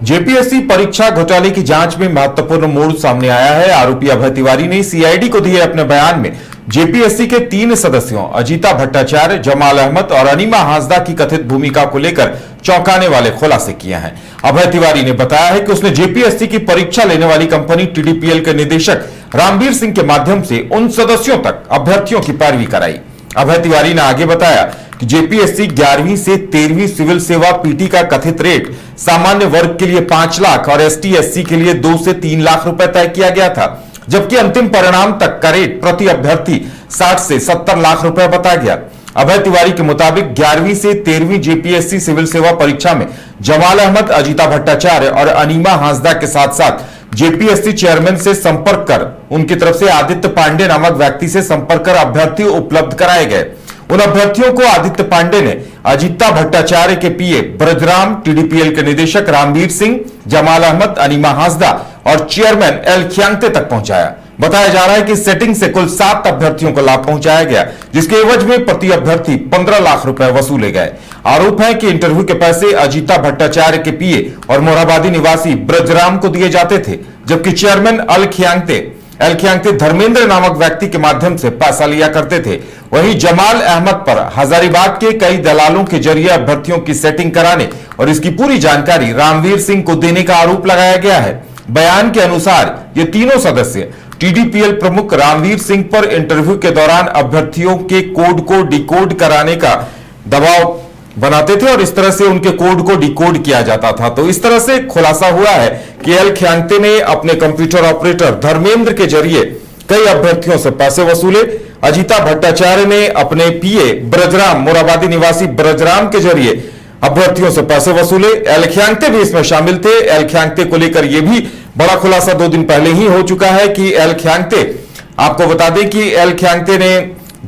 JPSC परीक्षा घोटाले की जांच में महत्वपूर्ण मोड़ सामने आया है। आरोपी अभय तिवारी ने सीआईडी को दिए अपने बयान में जेपीएससी के 3 सदस्यों अजीता भट्टाचार्य, जमाल अहमद और अनीमा हांसदा की कथित भूमिका को लेकर चौंकाने वाले खुलासे किए हैं। अभय तिवारी ने बताया है कि उसने जेपीएससी की परीक्षा लेने वाली कंपनी टीडीपीएल के निदेशक रामवीर सिंह के माध्यम से उन सदस्यों तक अभ्यर्थियों की पैरवी कराई। अभय तिवारी ने आगे बताया कि जेपीएससी 11वीं से 13वीं सिविल सेवा पीटी का कथित रेट सामान्य वर्ग के लिए 5 लाख और एसटी एससी के लिए 2 से 3 लाख रुपए तय किया गया था, जबकि अंतिम परिणाम तक का रेट प्रति अभ्यर्थी 60 से 70 लाख रुपए बताया गया। अभय तिवारी के मुताबिक 11वीं से 13वीं जेपीएससी सिविल सेवा परीक्षा में जमाल अहमद, अजीता भट्टाचार्य और अनीमा हांसदा के साथ साथ जेपीएससी चेयरमैन से संपर्क कर उनकी तरफ से आदित्य पांडे नामक व्यक्ति से संपर्क कर अभ्यर्थी उपलब्ध कराए गए। उन अभ्यर्थियों को आदित्य पांडे ने अजीता भट्टाचार्य के पीए ब्रजराम, टीडीपीएल के निदेशक रामवीर सिंह, जमाल अहमद, अनीमा हांसदा और चेयरमैन एल ख्यांगते तक पहुंचाया। बताया जा रहा है कि सेटिंग से कुल 7 अभ्यर्थियों को लाभ पहुंचाया गया, जिसके एवज में प्रति अभ्यर्थी 15 लाख रुपए वसूले गए। आरोप है कि इंटरव्यू के पैसे अजीता भट्टाचार्य के पीए और मोरहाबादी निवासी ब्रजराम को दिए जाते थे, जबकि चेयरमैन एल ख्यांगते धर्मेंद्र नामक व्यक्ति के माध्यम से पैसा लिया करते थे। वहीं जमाल अहमद पर हजारीबाग के कई दलालों के जरिए अभ्यर्थियों की सेटिंग कराने और इसकी पूरी जानकारी रामवीर सिंह को देने का आरोप लगाया गया है। बयान के अनुसार ये तीनों सदस्य टीडीपीएल प्रमुख रामवीर सिंह पर इंटरव्यू के दौरान अभ्यर्थियों के कोड को डिकोड कराने का दबाव बनाते थे और इस तरह से उनके कोड को डिकोड किया जाता था। तो इस तरह से खुलासा हुआ है कि एल ख्यांगते ने अपने कंप्यूटर ऑपरेटर धर्मेंद्र के जरिए कई अभ्यर्थियों से पैसे वसूले। अजीता भट्टाचार्य ने अपने पीए ब्रजराम, मोरहाबादी निवासी ब्रजराम के जरिए अभ्यर्थियों से पैसे वसूले। एल ख्यांगते भी इसमें शामिल थे। एल ख्यांगते को लेकर यह भी बड़ा खुलासा 2 दिन पहले ही हो चुका है कि एल ख्यांगते, आपको बता दें कि एल ख्यांगते ने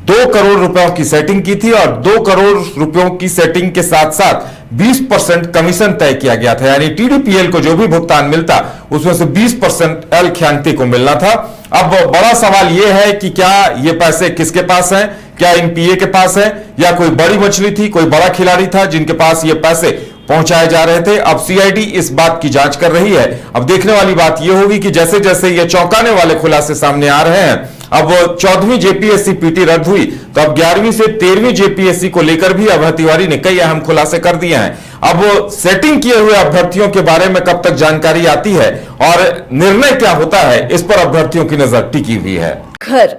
2 करोड़ रुपयों की सेटिंग की थी और 2 करोड़ रुपयों की सेटिंग के साथ साथ 20% कमीशन तय किया गया था, यानी टीडीपीएल को जो भी भुगतान मिलता उसमें से 20% एल ख्यांगते को मिलना था। अब बड़ा सवाल यह है कि क्या ये पैसे किसके पास हैं? क्या इन पीए के पास है या कोई बड़ी मछली थी, कोई बड़ा खिलाड़ी था जिनके पास ये पैसे पहुंचाए जा रहे थे? अब सीआईडी इस बात की जांच कर रही है। अब देखने वाली बात यह होगी कि जैसे जैसे ये चौंकाने वाले खुलासे सामने आ रहे हैं, अब 14वीं जेपीएससी पीटी रद्द हुई तो अब 11वीं से 13वीं जेपीएससी को लेकर भी अभय तिवारी ने कई अहम खुलासे कर दिए हैं। अब सेटिंग किए हुए अभ्यर्थियों के बारे में कब तक जानकारी आती है और निर्णय क्या होता है, इस पर अभ्यर्थियों की नजर टिकी हुई है। घर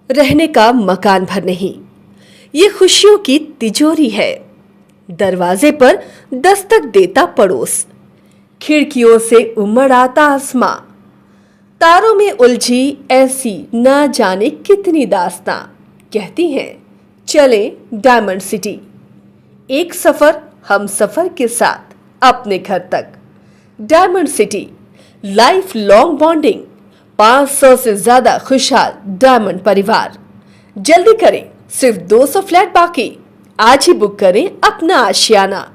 रहने का मकान भर नहीं, ये खुशियों की तिजोरी है। दरवाजे पर दस्तक देता पड़ोस, खिड़कियों से उमड़ आता आसमां, तारों में उलझी ऐसी न जाने कितनी दास्तां। कहती हैं चले डायमंड सिटी, एक सफर हम सफर के साथ अपने घर तक। Diamond city, life long bonding, 500 से ज्यादा खुशहाल डायमंड परिवार। जल्दी करें, सिर्फ 200 फ्लैट बाकी। आज ही बुक करें अपना आशियाना।